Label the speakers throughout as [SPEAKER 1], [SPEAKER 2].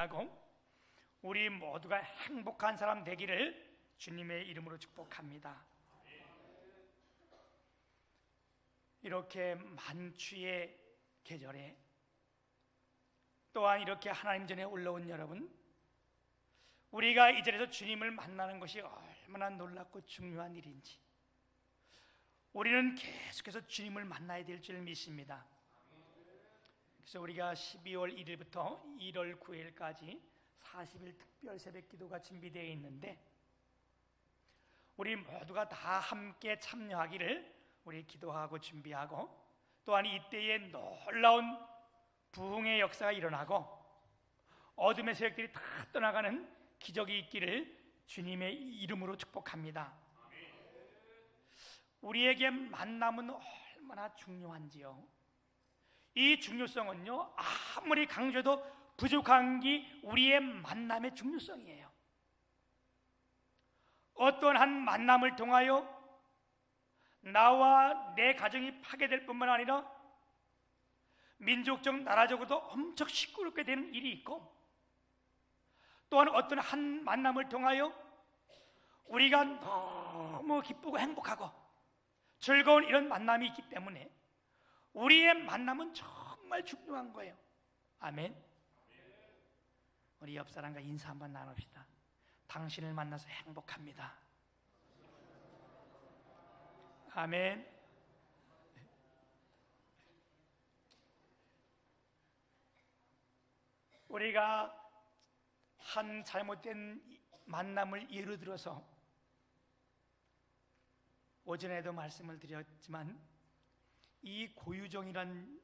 [SPEAKER 1] 만나고 우리 모두가 행복한 사람 되기를 주님의 이름으로 축복합니다. 이렇게 만취의 계절에 또한 이렇게 하나님 전에 올라온 여러분, 우리가 이 자리에서 주님을 만나는 것이 얼마나 놀랍고 중요한 일인지 우리는 계속해서 주님을 만나야 될 줄 믿습니다. 그래서 우리가 12월 1일부터 1월 9일까지 40일 특별 새벽 기도가 준비되어 있는데 우리 모두가 다 함께 참여하기를 우리 기도하고 준비하고, 또한 이때에 놀라운 부흥의 역사가 일어나고 어둠의 세력들이 다 떠나가는 기적이 있기를 주님의 이름으로 축복합니다. 우리에게 만남은 얼마나 중요한지요. 이 중요성은요, 아무리 강조해도 부족한 게 우리의 만남의 중요성이에요. 어떤 한 만남을 통하여 나와 내 가정이 파괴될 뿐만 아니라 민족적, 나라적으로도 엄청 시끄럽게 되는 일이 있고, 또한 어떤 한 만남을 통하여 우리가 너무 기쁘고 행복하고 즐거운 이런 만남이 있기 때문에 우리의 만남은 정말 중요한 거예요. 아멘. 우리 옆 사람과 인사 한번 나눕시다. 당신을 만나서 행복합니다. 아멘. 우리가 한 잘못된 만남을 예로 들어서 오전에도 말씀을 드렸지만 이 고유정이란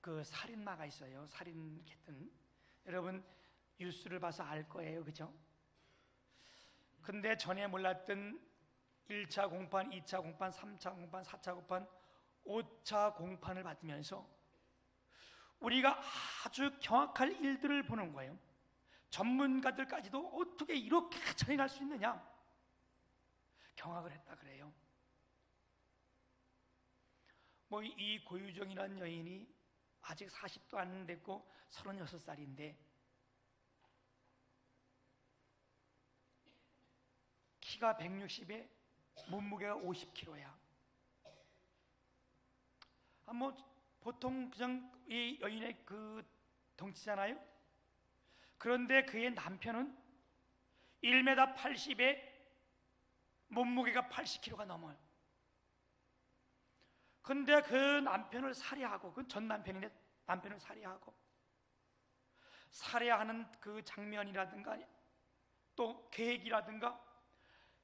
[SPEAKER 1] 그 살인마가 있어요. 살인했던, 여러분 뉴스를 봐서 알 거예요, 그죠? 근데 전에 몰랐던 1차 공판, 2차 공판, 3차 공판, 4차 공판, 5차 공판을 받으면서 우리가 아주 경악할 일들을 보는 거예요. 전문가들까지도 어떻게 이렇게 잔인할 수 있느냐 경악을 했다 그래요. 뭐 이 고유정이라는 여인이 아직 40도 안 됐고 36살인데 키가 160에 몸무게가 50kg야. 뭐 보통 그냥 이 여인의 그 덩치잖아요. 그런데 그의 남편은 1m 80에 몸무게가 80kg가 넘어요. 근데 그 남편을 살해하고, 그 전 남편인데 남편을 살해하고, 살해하는 그 장면이라든가 또 계획이라든가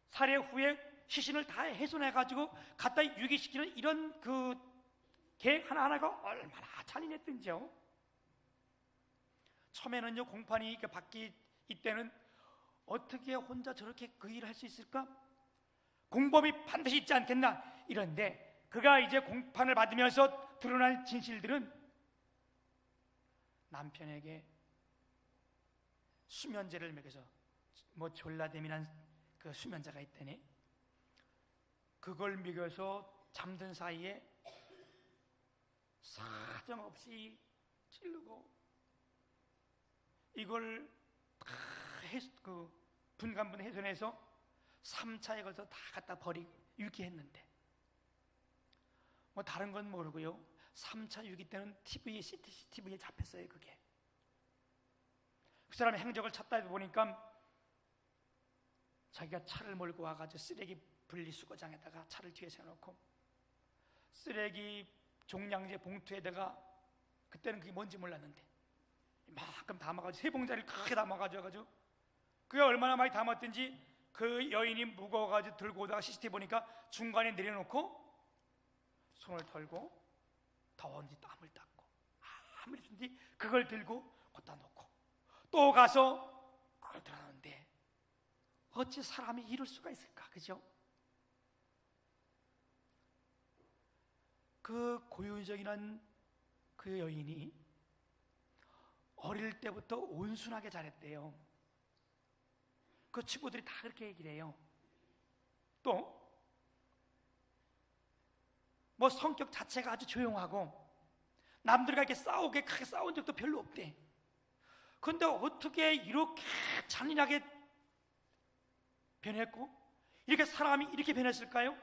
[SPEAKER 1] 살해 후에 시신을 다 훼손해가지고 갖다 유기시키는 이런 그 계획 하나하나가 얼마나 잔인했던지요. 처음에는요, 공판이 받기 이때는 어떻게 혼자 저렇게 그 일을 할 수 있을까? 공범이 반드시 있지 않겠나? 이런데 그가 이제 공판을 받으면서 드러날 진실들은 남편에게 수면제를 먹여서, 뭐 졸라뎀이란 그 수면제가 있다니, 그걸 먹여서 잠든 사이에 사정없이 찌르고 이걸 다 그 분간분 훼손해서 3차에 걸쳐 다 갖다 버리고 유기했는데, 뭐 다른 건 모르고요, 3차 유기 때는 CCTV에 잡혔어요. 그게 그 사람의 행적을 찾다 보니까 자기가 차를 몰고 와가지고 쓰레기 분리수거장에다가 차를 뒤에 세워놓고 쓰레기 종량제 봉투에다가, 그때는 그게 뭔지 몰랐는데 이만큼 담아가지고 세 봉자리를 크게 담아가지고 그게 얼마나 많이 담았든지 그 여인이 무거워가지고 들고 오다가 CCTV 보니까 중간에 내려놓고 손을 털고 더운지 땀을 닦고 아무리 든지 그걸 들고 갖다 놓고 또 가서 그걸 들어놓는데 어찌 사람이 이럴 수가 있을까, 그죠? 그 고유정이란 그 여인이 어릴 때부터 온순하게 자랐대요. 그 친구들이 다 그렇게 얘기를 해요. 또 뭐 성격 자체가 아주 조용하고 남들과 이렇게 싸우게 크게 싸운 적도 별로 없대. 그런데 어떻게 이렇게 잔인하게 변했고 이렇게 사람이 이렇게 변했을까요?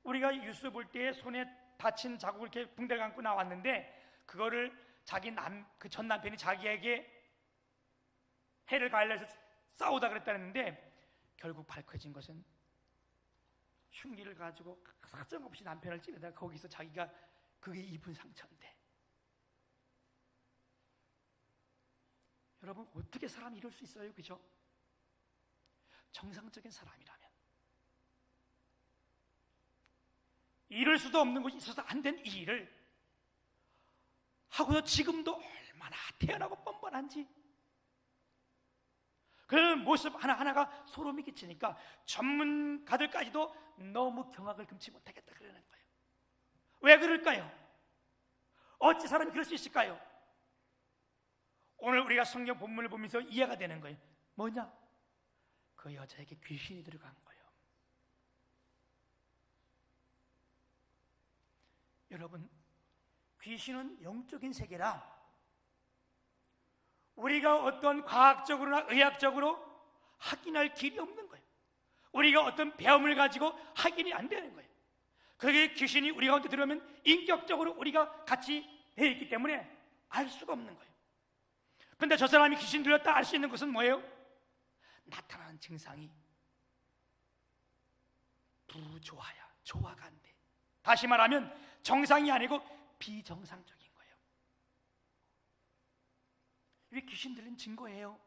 [SPEAKER 1] 우리가 뉴스 볼 때 손에 다친 자국을 이렇게 붕대를 감고 나왔는데 그거를 그 전 남편이 자기에게 해를 가하려 해서 싸우다 그랬다는데 결국 밝혀진 것은 흉기를 가지고 사정없이 남편을 찌르다가 거기서 자기가 그게 입은 상처인데, 여러분 어떻게 사람이 이럴 수 있어요? 그죠? 정상적인 사람이라면 이럴 수도 없는 것이 있어서 안 된 이 일을 하고서 지금도 얼마나 태연하고 뻔뻔한지 그런 모습 하나하나가 소름이 끼치니까 전문가들까지도 너무 경악을 금치 못하겠다 그러는 거예요. 왜 그럴까요? 어찌 사람이 그럴 수 있을까요? 오늘 우리가 성경 본문을 보면서 이해가 되는 거예요. 뭐냐? 그 여자에게 귀신이 들어간 거예요. 여러분, 귀신은 영적인 세계라 우리가 어떤 과학적으로나 의학적으로 확인할 길이 없는 거예요. 우리가 어떤 배움을 가지고 확인이 안 되는 거예요. 그게 귀신이 우리 가운데 들어오면 인격적으로 우리가 같이 되어 있기 때문에 알 수가 없는 거예요. 그런데 저 사람이 귀신 들렸다 알 수 있는 것은 뭐예요? 나타나는 증상이 부조화야. 조화가 안 돼. 다시 말하면 정상이 아니고 비정상적인 거예요. 이게 귀신 들린 증거예요.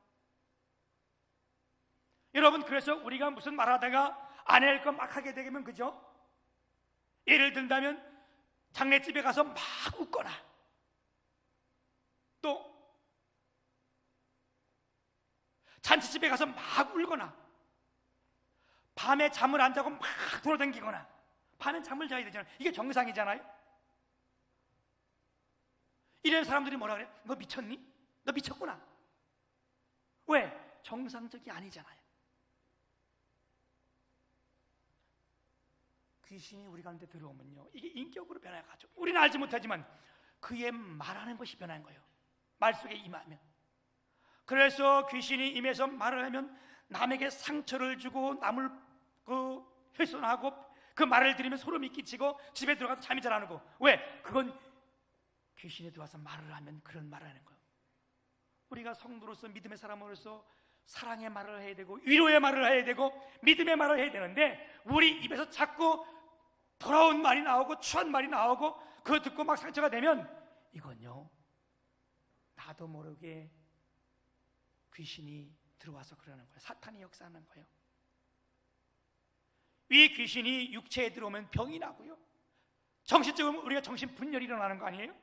[SPEAKER 1] 여러분, 그래서 우리가 무슨 말하다가 안 할 거 막 하게 되면 그죠? 예를 든다면 장례집에 가서 막 웃거나 또 잔치집에 가서 막 울거나 밤에 잠을 안 자고 막 돌아다니거나 밤엔 잠을 자야 되잖아요. 이게 정상이잖아요. 이런 사람들이 뭐라 그래요? 너 미쳤니? 너 미쳤구나. 왜? 정상적이 아니잖아요. 귀신이 우리 가운데 들어오면요, 이게 인격으로 변해가죠. 우리는 알지 못하지만 그의 말하는 것이 변한 거예요. 말 속에 임하면. 그래서 귀신이 임해서 말을 하면 남에게 상처를 주고 남을 훼손하고 그 말을 들으면 소름이 끼치고 집에 들어가서 잠이 잘 안 오고. 왜? 그건 귀신이 들어와서 말을 하면 그런 말을 하는 거예요. 우리가 성도로서 믿음의 사람으로서 사랑의 말을 해야 되고 위로의 말을 해야 되고 믿음의 말을 해야 되는데 우리 입에서 자꾸 돌아온 말이 나오고 추한 말이 나오고 그거 듣고 막 상처가 되면 이건요, 나도 모르게 귀신이 들어와서 그러는 거예요. 사탄이 역사하는 거예요. 이 귀신이 육체에 들어오면 병이 나고요, 정신적으로 우리가 정신분열이 일어나는 거 아니에요?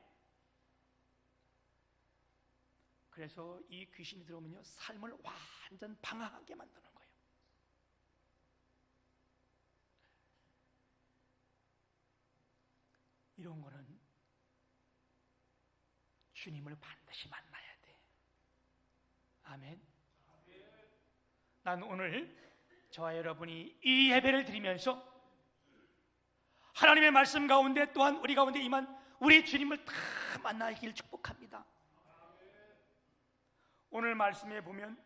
[SPEAKER 1] 그래서 이 귀신이 들어오면요, 삶을 완전 방황하게 만드는 거예요. 이런 거는 주님을 반드시 만나야 돼. 아멘. 난 오늘 저와 여러분이 이 예배를 드리면서 하나님의 말씀 가운데 또한 우리 가운데 임한 우리 주님을 다 만나길 축복합니다. 오늘 말씀에 보면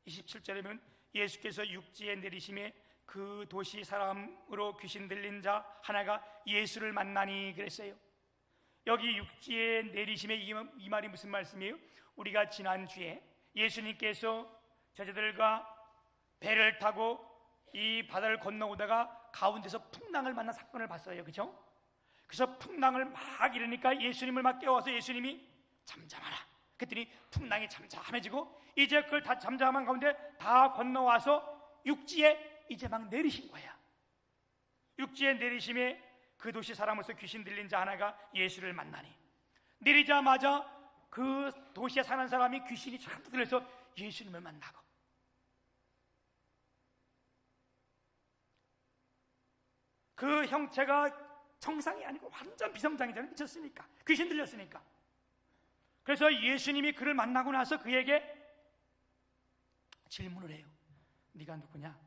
[SPEAKER 1] 27절에 보면 예수께서 육지에 내리심에 그 도시 사람으로 귀신 들린 자 하나가 예수를 만나니 그랬어요. 여기 육지에 내리심에 이 말이 무슨 말씀이에요? 우리가 지난주에 예수님께서 제자들과 배를 타고 이 바다를 건너오다가 가운데서 풍랑을 만난 사건을 봤어요. 그렇죠? 그래서 풍랑을 막 이르니까 예수님을 막 깨워서 예수님이 잠잠하라. 그랬더니 풍랑이 잠잠해지고 이제 그걸 다 잠잠한 가운데 다 건너와서 육지에 이제 막 내리신 거야. 육지에 내리심에 그 도시 사람으로서 귀신 들린 자 하나가 예수를 만나니 내리자마자 그 도시에 사는 사람이 귀신이 잔뜩 들려서 예수님을 만나고 그 형체가 정상이 아니고 완전 비정상이잖아요. 미쳤으니까, 귀신 들렸으니까. 그래서 예수님이 그를 만나고 나서 그에게 질문을 해요. 네가 누구냐?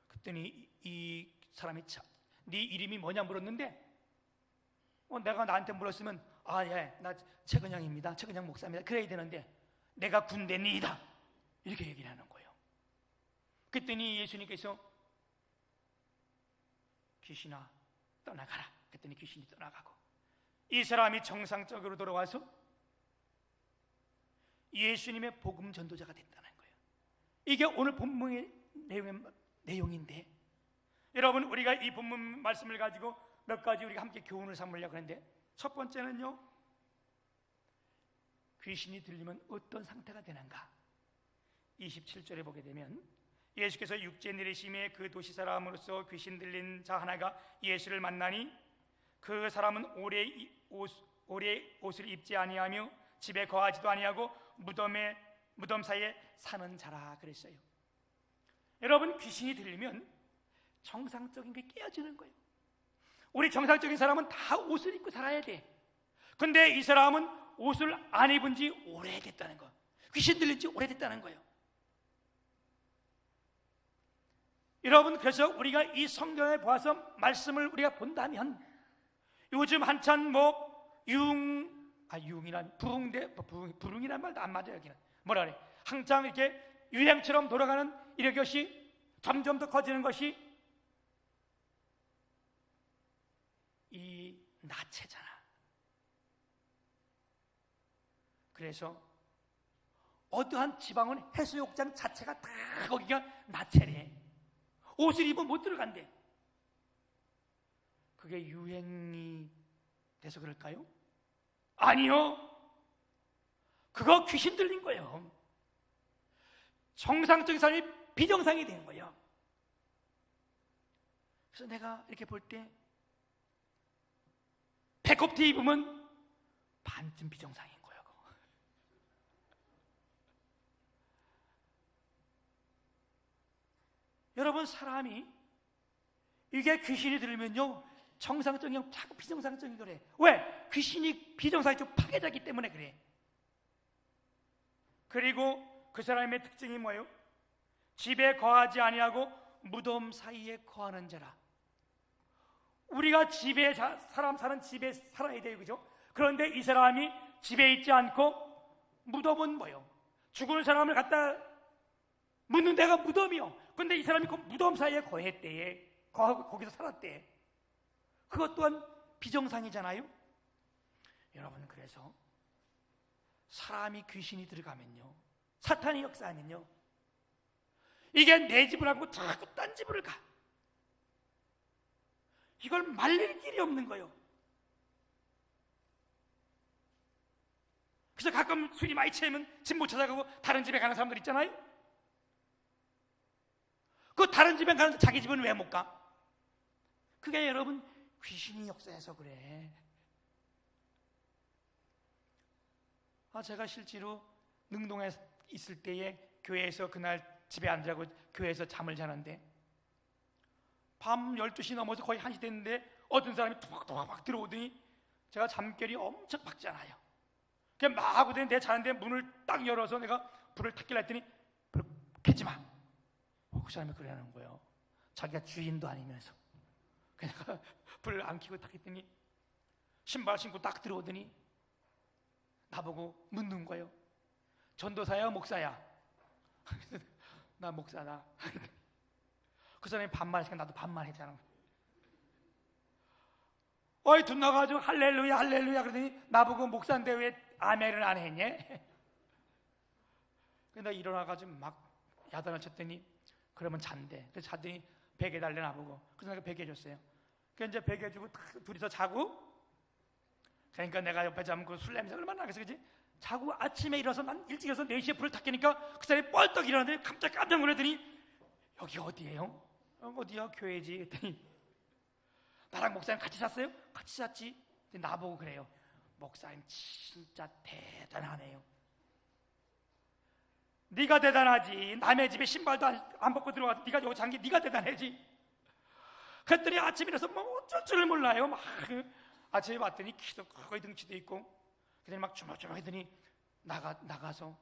[SPEAKER 1] 그랬더니 이 사람이 네 이름이 뭐냐 물었는데 내가 나한테 물었으면 예, 나 최근영입니다. 최근영 목사입니다. 그래야 되는데 내가 군대니이다, 이렇게 얘기를 하는 거예요. 그랬더니 예수님께서 귀신아 떠나가라, 그랬더니 귀신이 떠나가고 이 사람이 정상적으로 돌아와서 예수님의 복음 전도자가 됐다는 거예요. 이게 오늘 본문의 내용인데, 여러분, 우리가 이 본문 말씀을 가지고 몇 가지 우리가 함께 교훈을 삼으려고 하는데, 첫 번째는요, 귀신이 들리면 어떤 상태가 되는가. 27절에 보게 되면 예수께서 육체 내리심에 그 도시 사람으로서 귀신 들린 자 하나가 예수를 만나니 그 사람은 오래 옷을 입지 아니하며 집에 거하지도 아니하고 무덤 사이에 사는 자라 그랬어요. 여러분, 귀신이 들리면 정상적인 게 깨어지는 거예요. 우리 정상적인 사람은 다 옷을 입고 살아야 돼. 근데 이 사람은 옷을 안 입은 지 오래됐다는 거, 귀신 들린 지 오래됐다는 거예요. 여러분, 그래서 우리가 이 성경에 보아서 말씀을 우리가 본다면, 요즘 한참 유흥이란 부흥이란 말도 안 맞아요. 여기는 뭐라 그래? 한창 이렇게 유행처럼 돌아가는 이런 것이 점점 더 커지는 것이 이 나체잖아. 그래서 어떠한 지방은 해수욕장 자체가 다 거기가 나체래. 옷을 입으면 못 들어간대. 그게 유행이 돼서 그럴까요? 아니요, 그거 귀신 들린 거예요. 정상적인 사람이 비정상이 된 거예요. 그래서 내가 이렇게 볼 때 배꼽티 입으면 반쯤 비정상인 거예요. 여러분, 사람이 이게 귀신이 들면요, 정상적인 자꾸 비정상적인 거래. 왜? 귀신이 비정상이 파괴되기 때문에 그래. 그리고 그 사람의 특징이 뭐예요? 집에 거하지 아니하고 무덤 사이에 거하는 자라. 우리가 집에 사람 사는 집에 살아야 돼요, 그죠? 그런데 이 사람이 집에 있지 않고 무덤은 뭐예요? 죽은 사람을 갖다 묻는 데가 무덤이요. 근데 이 사람이 그 무덤 사이에 거했대. 거기서 살았대. 그것 또한 비정상이잖아요. 여러분, 그래서 사람이 귀신이 들어가면요, 사탄이 역사하면요, 이게 내 집을 하고 자꾸 딴 집을 가. 이걸 말릴 길이 없는 거예요. 그래서 가끔 술이 많이 취하면 집 못 찾아가고 다른 집에 가는 사람들 있잖아요. 그 다른 집에 가는 자기 집은 왜 못 가? 그게 여러분 귀신이 역사해서 그래. 제가 실제로 능동에 있을 때에 교회에서 그날 집에 안 자고 교회에서 잠을 자는데 밤 12시 넘어서 거의 1시 됐는데 어떤 사람이 토박토박 막 들어오더니 제가 잠결이 엄청 박잖아요. 그냥 막 하고 내 자는데 문을 딱 열어서 내가 불을 탁 켜려 했더니 불을 켜지 마. 그 사람이 그러는 거예요. 자기가 주인도 아니면서. 그냥 불을 안 켜고 딱 했더니 신발 신고 딱 들어오더니 나보고 묻는 거예요. 전도사야 목사야? 나 목사다. 그 사람이 반말하니까 나도 반말했잖아. 어이 돈 나가지고 할렐루야 할렐루야 그러더니 나보고 목사인데 왜 아멘을 안 했냐? 근데 일어나가지고 막 야단을 쳤더니 그러면 잔대. 그래서 자더니 베개 달래 나보고. 그래서 내가 베개 줬어요. 그래서 이제 베개 주고 둘이서 자고, 그러니까 내가 옆에 자면 그 술 냄새 얼마나 나겠어, 그지? 자고 아침에 일어나서 난 일찍 일어나서 4시에 불을 탁 켜니까 그 사람이 뻘떡 일어나더니 깜짝 놀라더니 여기 어디예요? 어디야? 교회지. 했더니 나랑 목사님 같이 잤어요? 같이 잤지. 나보고 그래요. 목사님 진짜 대단하네요. 네가 대단하지. 남의 집에 신발도 안 벗고 들어가서 네가 여기 잔 게 네가 대단하지. 그랬더니 아침에 일어나서 뭐 어쩔 줄 몰라요. 막 아침에 봤더니 키도 크고 등치도 있고, 그랬더니 막 주먹주먹 했더니 나가서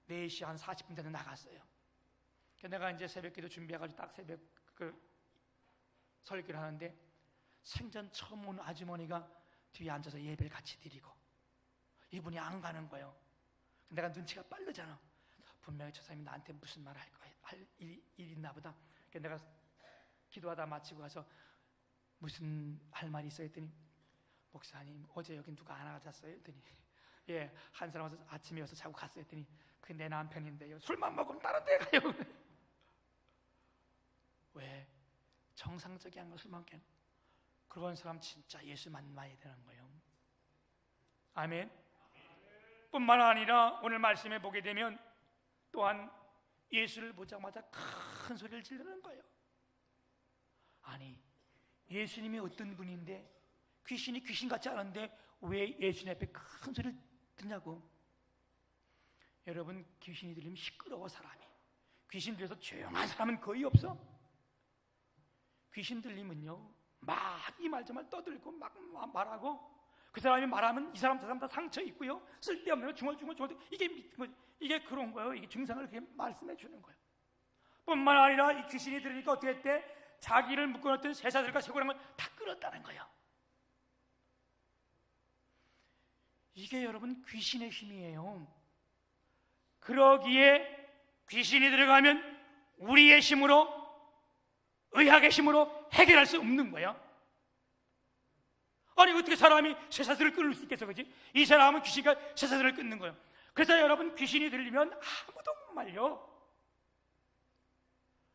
[SPEAKER 1] 4시 한 40분 전에 나갔어요. 그래서 내가 이제 새벽기도 준비해가지고 딱 새벽 설교를 하는데 생전 처음 온 아주머니가 뒤에 앉아서 예배를 같이 드리고 이분이 안 가는 거예요. 내가 눈치가 빠르잖아. 분명히 저 사람이 나한테 무슨 말을 할 일이 있나 보다. 내가 기도하다 마치고 가서 무슨 할 말이 있어 했더니, 목사님 어제 여기 누가 안 와잤어요 했더니, 예, 한 사람 와서 아침에 와서 자고 갔어요 했더니, 그 내 남편인데요, 술만 먹으면 다른 데 가요. 왜? 정상적인 것을 먹게. 그런 사람 진짜 예수 만나야 되는 거예요. 아멘. 뿐만 아니라 오늘 말씀에 보게 되면 또한 예수를 보자마자 큰 소리를 지르는 거예요. 아니, 예수님이 어떤 분인데 귀신이 귀신 같지 않은데 왜 예수님 앞에 큰 소리를 듣냐고. 여러분, 귀신이 들리면 시끄러워. 사람이 귀신 들려서 조용한 사람은 거의 없어. 귀신 들리면요 막 이 말 저 말 떠들고 막 말하고, 그 사람이 말하면 이 사람 저 사람 다 상처 있고요, 쓸데없는 거 중얼중얼 이게 그런 거예요. 이게 증상을 그렇게 말씀해 주는 거예요. 뿐만 아니라 이 귀신이 들으니까 어떻게 했대? 자기를 묶어놨던 쇠사슬과 쇠고랑을 다 끌었다는 거예요. 이게 여러분 귀신의 힘이에요. 그러기에 귀신이 들어가면 우리의 힘으로, 의학의 힘으로 해결할 수 없는 거예요. 아니, 어떻게 사람이 쇠사슬을 끊을 수 있겠어, 그지? 이 사람은 귀신과 쇠사슬을 끊는 거예요. 그래서 여러분, 귀신이 들리면 아무도 못 말려.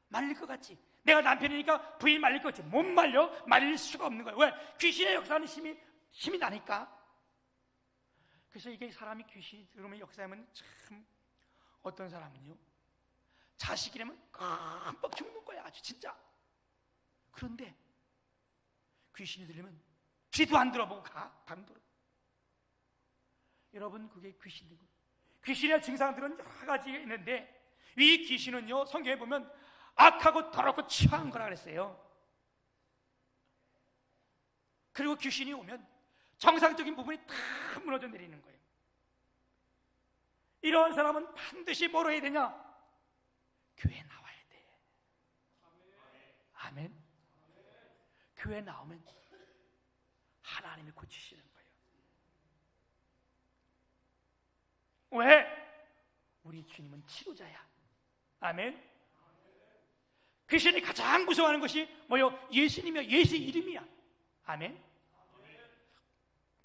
[SPEAKER 1] 말릴 것 같지? 내가 남편이니까 부인 말릴 것 같지? 못 말려. 말릴 수가 없는 거예요. 왜? 귀신의 역사는 힘이 나니까. 그래서 이게 사람이 귀신이 들으면 역사하면 참, 어떤 사람은요 자식이라면 깜빡 죽는 거야, 아주 진짜. 그런데 귀신이 들리면 귀도 안 들어보고 강도로. 여러분, 그게 귀신이고, 귀신의 증상들은 여러 가지가 있는데 이 귀신은요 성경에 보면 악하고 더럽고 추한 거라 그랬어요. 그리고 귀신이 오면 정상적인 부분이 다 무너져 내리는 거예요. 이런 사람은 반드시 뭐로 해야 되냐? 교회에 나와야 돼. 아멘. 교회에 나오면 하나님이 고치시는 거예요. 왜? 우리 주님은 치료자야. 아멘. 귀신이 가장 무서워하는 것이 뭐요? 예수님이야. 예수 이름이야. 아멘.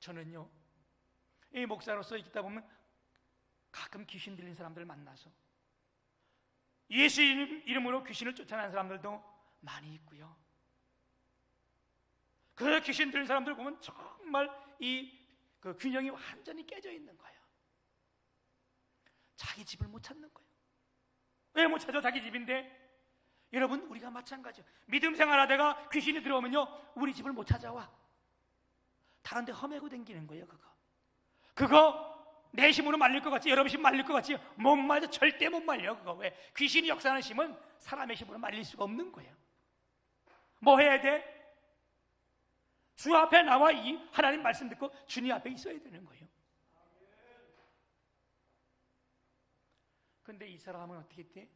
[SPEAKER 1] 저는요 이 목사로서 있다 보면 가끔 귀신 들린 사람들을 만나서 예수 이름으로 귀신을 쫓아내는 사람들도 많이 있고요, 그 귀신 들린 사람들 보면 정말 그 균형이 완전히 깨져 있는 거예요. 자기 집을 못 찾는 거예요. 왜 못 찾아? 자기 집인데. 여러분, 우리가 마찬가지예요. 믿음 생활하다가 귀신이 들어오면요 우리 집을 못 찾아와. 다른 데 험해고 댕기는 거예요. 그거 내 힘으로 말릴 것 같지? 여러분 힘 말릴 것 같지? 못 말려. 절대 못 말려. 그거 왜? 귀신이 역사하는 힘은 사람의 힘으로 말릴 수가 없는 거예요. 뭐 해야 돼? 주 앞에 나와 이 하나님 말씀 듣고 주님 앞에 있어야 되는 거예요. 근데 이 사람은 어떻게 했대?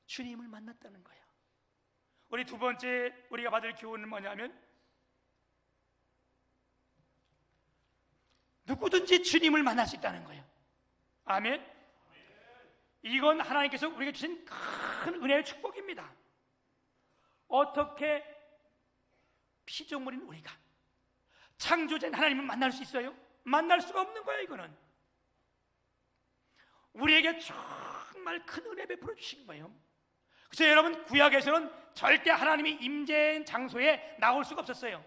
[SPEAKER 1] 주님을 만났다는 거야. 우리 두 번째 우리가 받을 교훈은 뭐냐면, 누구든지 주님을 만날 수 있다는 거예요. 아멘. 이건 하나님께서 우리에게 주신 큰 은혜의 축복입니다. 어떻게 피조물인 우리가 창조자인 하나님을 만날 수 있어요? 만날 수가 없는 거예요. 이거는 우리에게 정말 큰 은혜 베풀어 주신 거예요. 그래서 여러분, 구약에서는 절대 하나님이 임재한 장소에 나올 수가 없었어요.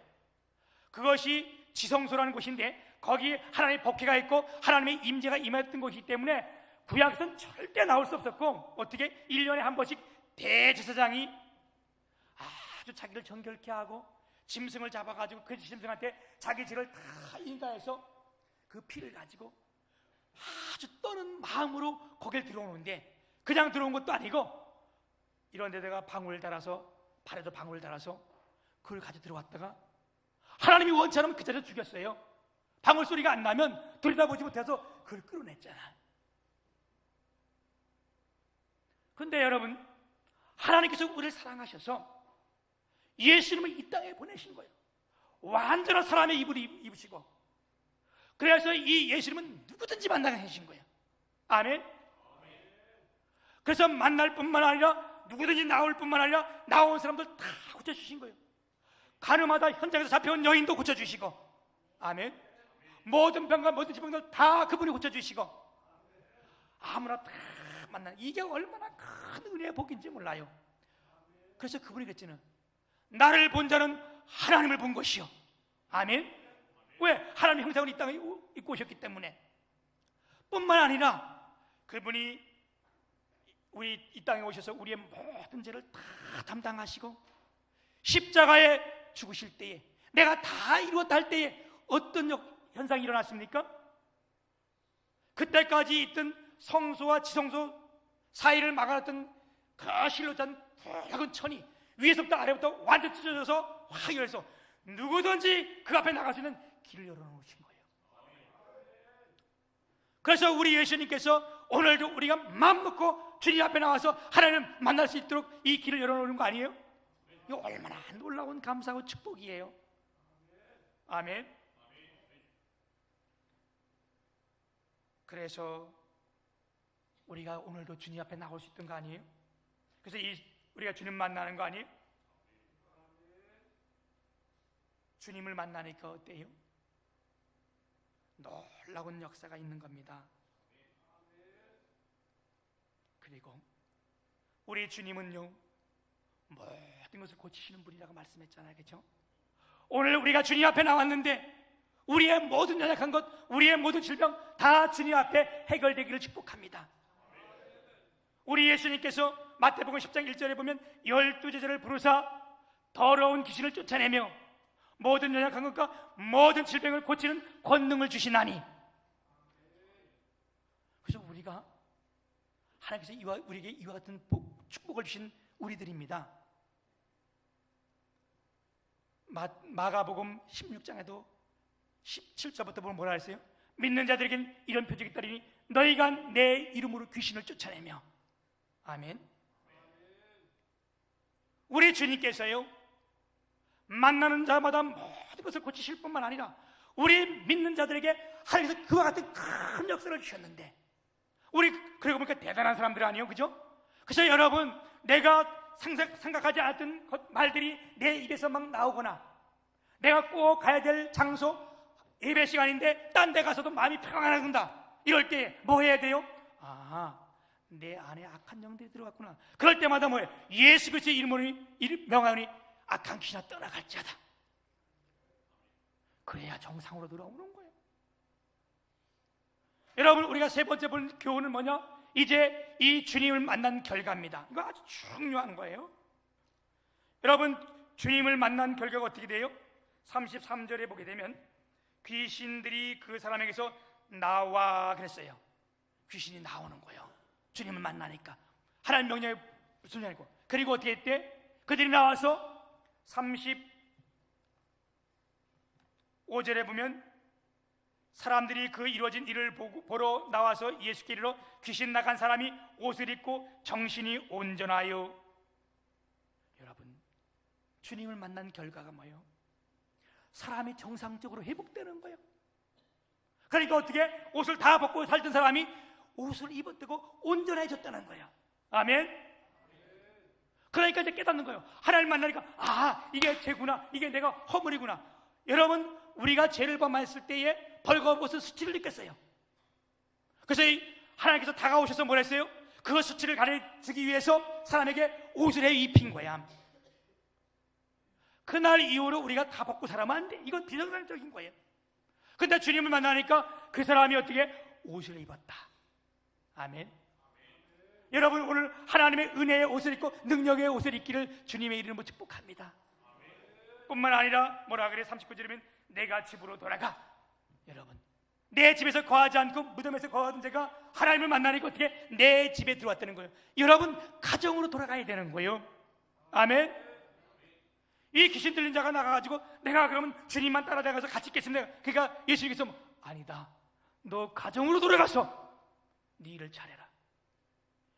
[SPEAKER 1] 그것이 지성소라는 곳인데 거기 하나님의 법궤가 있고 하나님의 임재가 임했던 곳이기 때문에 구약에서는 절대 나올 수 없었고, 어떻게 1년에 한 번씩 대제사장이 아주 자기를 정결케 하고 짐승을 잡아가지고 그 짐승한테 자기 죄를 다 인가해서 그 피를 가지고 아주 떠는 마음으로 거길 들어오는데, 그냥 들어온 것도 아니고 이런 데다가 방울 달아서, 발에도 방울 달아서 그걸 가지고 들어왔다가 하나님이 원치 않으면 그 자리에서 죽였어요. 방울 소리가 안 나면 들여다보지 못해서 그걸 끌어냈잖아. 근데 여러분, 하나님께서 우리를 사랑하셔서 예수님을 이 땅에 보내신 거예요. 완전한 사람의 입을 입으시고, 그래서 이 예수님은 누구든지 만나게 하신 거예요. 아멘. 그래서 만날 뿐만 아니라 누구든지 나올 뿐만 아니라 나온 사람들 다 고쳐주신 거예요. 가늠하다 현장에서 잡혀온 여인도 고쳐주시고, 아멘. 모든 병과 모든 질병들 다 그분이 고쳐주시고, 아무나 다 만나는, 이게 얼마나 큰 은혜의 복인지 몰라요. 그래서 그분이 그랬잖아요. 나를 본 자는 하나님을 본 것이요. 아멘. 왜? 하나님의 형상을 이 땅에 입고 오셨기 때문에. 뿐만 아니라 그분이 우리 이 땅에 오셔서 우리의 모든 죄를 다 담당하시고 십자가에 죽으실 때에, 내가 다 이루었다 할 때에 어떤 현상이 일어났습니까? 그때까지 있던 성소와 지성소 사이를 막아놨던 그 실로 짠 굵은 천이 위에서부터 아래부터 완전 찢어져서 화열해서 누구든지 그 앞에 나갈 수 있는 길을 열어놓으신 거예요. 그래서 우리 예수님께서 오늘도 우리가 마음 놓고 주님 앞에 나와서 하나님을 만날 수 있도록 이 길을 열어놓는 거 아니에요? 이거 얼마나 놀라운 감사하고 축복이에요. 아멘. 그래서 우리가 오늘도 주님 앞에 나올 수 있던 거 아니에요? 그래서 우리가 주님 만나는 거 아니에요? 주님을 만나니까 어때요? 놀라운 역사가 있는 겁니다. 그리고 우리 주님은요, 모든 것을 고치시는 분이라고 말씀했잖아요. 그렇죠? 오늘 우리가 주님 앞에 나왔는데 우리의 모든 연약한 것, 우리의 모든 질병 다 주님 앞에 해결되기를 축복합니다. 우리 예수님께서 마태복음 10장 1절에 보면 12제자를 부르사 더러운 귀신을 쫓아내며 모든 연약한 것과 모든 질병을 고치는 권능을 주시나니. 그래서 우리가 하나님께서 우리에게 이와 같은 축복을 주신 우리들입니다. 마가복음 16장에도 17절부터 보면 뭐라 했어요? 믿는 자들에겐 이런 표적이 따르니 너희가 내 이름으로 귀신을 쫓아내며. 아멘. 우리 주님께서요, 만나는 자마다 모든 것을 고치실 뿐만 아니라 우리 믿는 자들에게 하나님께서 그와 같은 큰 역사를 주셨는데, 우리 그러고 보니까 대단한 사람들 아니에요, 그죠? 그래서 여러분, 내가 생각하지 않았던 말들이 내 입에서 막 나오거나, 내가 꼭 가야 될 장소, 예배 시간인데 딴 데 가서도 마음이 평안해진다, 이럴 때 뭐 해야 돼요? 내 안에 악한 영들이 들어갔구나. 그럴 때마다 뭐예요? 예수 그리스도의 이름으로 명하노니 악한 귀신아 떠나갈지어다. 그래야 정상으로 돌아오는 거예요. 여러분, 우리가 세 번째 본 교훈은 뭐냐? 이제 이 주님을 만난 결과입니다. 이거 아주 중요한 거예요. 여러분, 주님을 만난 결과가 어떻게 돼요? 33절에 보게 되면 귀신들이 그 사람에게서 나와 그랬어요. 귀신이 나오는 거예요. 주님을 만나니까 하나님 명령에 순종하고. 그리고 어떻게 했대? 그들이 나와서 35절에 보면 사람들이 그 이루어진 일을 보러 나와서 예수께 이르러 귀신 나간 사람이 옷을 입고 정신이 온전하여. 여러분, 주님을 만난 결과가 뭐예요? 사람이 정상적으로 회복되는 거예요. 그러니까 어떻게? 옷을 다 벗고 살던 사람이 옷을 입었다고 온전해졌다는 거예요. 아멘. 그러니까 이제 깨닫는 거예요. 하나님 만나니까 이게 죄구나, 이게 내가 허물이구나. 여러분, 우리가 죄를 범했을 때에 벌거벗은 수치를 느꼈어요. 그래서 하나님께서 다가오셔서 뭐라 했어요? 그 수치를 가려주기 위해서 사람에게 옷을 해 입힌 거야. 그날 이후로 우리가 다 벗고 살아면 안 돼. 이건 비정상적인 거예요. 근데 주님을 만나니까 그 사람이 어떻게? 옷을 입었다. 아멘. 여러분, 오늘 하나님의 은혜의 옷을 입고 능력의 옷을 입기를 주님의 이름으로 축복합니다. 뿐만 아니라 뭐라 그래? 39절이면 내가 집으로 돌아가. 여러분, 내 집에서 거하지 않고 무덤에서 거하던 자가 하나님을 만나니까 어떻게? 내 집에 들어왔다는 거예요. 여러분, 가정으로 돌아가야 되는 거예요. 아멘. 이 귀신 들린 자가 나가가지고 내가 그러면 주님만 따라다가서 같이 있겠습니다. 그러니까 예수님께서 아니다, 너 가정으로 돌아가서 네 일을 잘해라.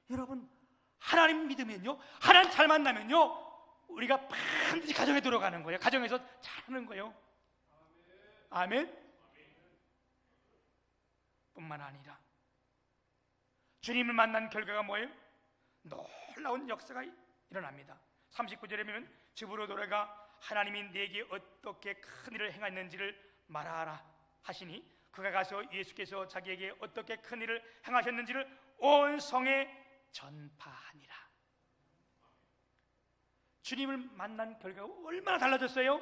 [SPEAKER 1] 여러분, 하나님 믿으면요, 하나님 잘 만나면요, 우리가 반드시 가정에 들어가는 거예요. 가정에서 잘하는 거예요. 아멘. 뿐만 아니라 주님을 만난 결과가 뭐예요? 놀라운 역사가 일어납니다. 39절에 보면 집으로 돌아가 하나님이 내게 어떻게 큰 일을 행했는지를 말하라 하시니 그가 가서 예수께서 자기에게 어떻게 큰 일을 행하셨는지를 온 성에 전파하니라. 주님을 만난 결과가 얼마나 달라졌어요?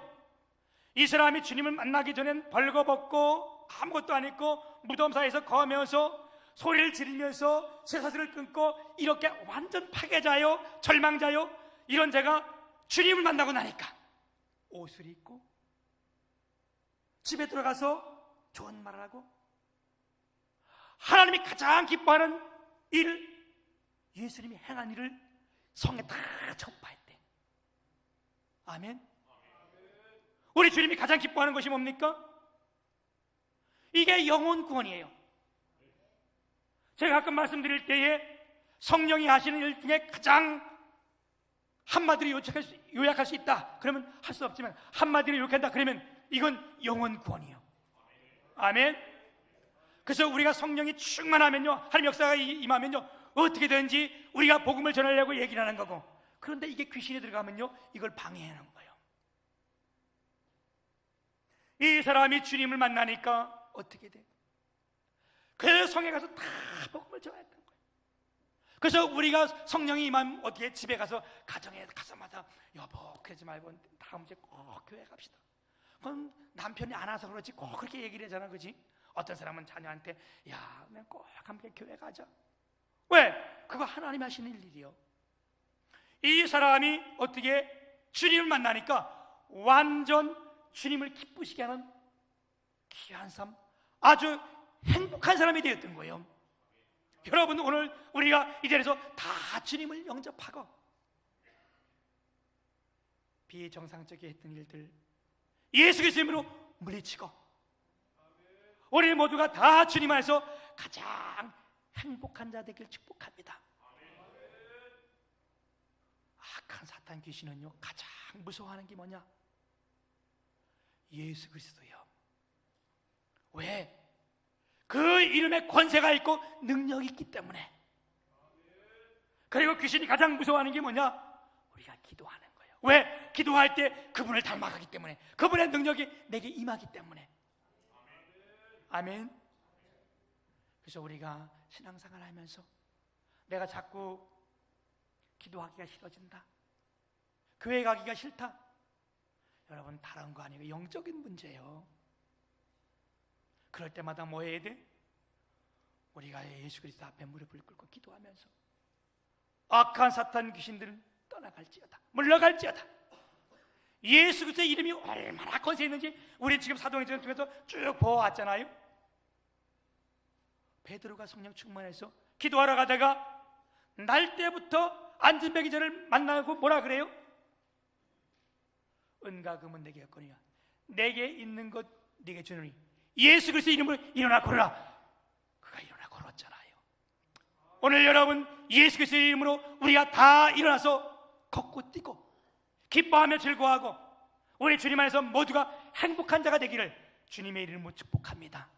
[SPEAKER 1] 이 사람이 주님을 만나기 전엔 벌거벗고 아무것도 안 입고 무덤 사이에서 거하면서 소리를 지르면서 쇠사슬을 끊고 이렇게 완전 파괴자요, 절망자요, 이런 제가 주님을 만나고 나니까 옷을 입고 집에 들어가서 좋은 말을 하고 하나님이 가장 기뻐하는 일, 예수님이 행한 일을 성에 다 전파했대. 아멘. 우리 주님이 가장 기뻐하는 것이 뭡니까? 이게 영혼 구원이에요. 제가 가끔 말씀드릴 때에 성령이 하시는 일 중에 가장 한마디로 요약할 수 있다 그러면 할 수 없지만 한마디로 요약한다 그러면 이건 영혼 구원이에요. 아멘. 그래서 우리가 성령이 충만하면요, 하나님 역사가 임하면요, 어떻게 되는지 우리가 복음을 전하려고 얘기를 하는 거고, 그런데 이게 귀신이 들어가면요 이걸 방해하는 거예요. 이 사람이 주님을 만나니까 어떻게 돼? 그 성에 가서 다 복음을 전했던 거예요. 그래서 우리가 성령이 임하면 어떻게 집에 가서 가정에 가서마다 여보 그러지 말고 다음 주에 꼭 교회 갑시다. 그건 남편이 안 와서 그렇지 꼭 그렇게 얘기를 하잖아, 그렇지? 어떤 사람은 자녀한테 야, 내가 꼭 함께 교회 가자. 왜? 그거 하나님 하시는 일이요. 이 사람이 어떻게 주님을 만나니까 완전 주님을 기쁘시게 하는 귀한 삶, 아주 행복한 사람이 되었던 거예요. 여러분, 오늘 우리가 이 자리에서 다 주님을 영접하고 비정상적인 했던 일들 예수 그리스도 이름으로 물리치고 우리 모두가 다 주님 안에서 가장 행복한 자 되길 축복합니다. 악한 사탄 귀신은요 가장 무서워하는 게 뭐냐? 예수 그리스도요. 왜? 그 이름에 권세가 있고 능력이 있기 때문에. 그리고 귀신이 가장 무서워하는 게 뭐냐? 우리가 기도하는 거예요. 왜? 기도할 때 그분을 닮아가기 때문에, 그분의 능력이 내게 임하기 때문에. 아멘. 그래서 우리가 신앙생활 하면서 내가 자꾸 기도하기가 싫어진다, 교회 가기가 싫다, 여러분 다른 거 아니고 영적인 문제예요. 그럴 때마다 뭐 해야 돼? 우리가 예수 그리스도 앞에 무릎을 꿇고 기도하면서 악한 사탄 귀신들은 떠나갈지어다, 물러갈지어다. 예수 그리스도의 이름이 얼마나 권세 있는지 우리 지금 사도행전 중에서 쭉 보아왔잖아요. 베드로가 성령 충만해서 기도하러 가다가 날 때부터 안진뱅이 저를 만나고 뭐라 그래요? 은과 금은 내게 없거니와 내게 있는 것 네게 주노니 예수 그리스도의 이름으로 일어나 걸어라. 그가 일어나 걸었잖아요. 오늘 여러분 예수 그리스도의 이름으로 우리가 다 일어나서 걷고 뛰고 기뻐하며 즐거워하고 우리 주님 안에서 모두가 행복한 자가 되기를 주님의 이름으로 축복합니다.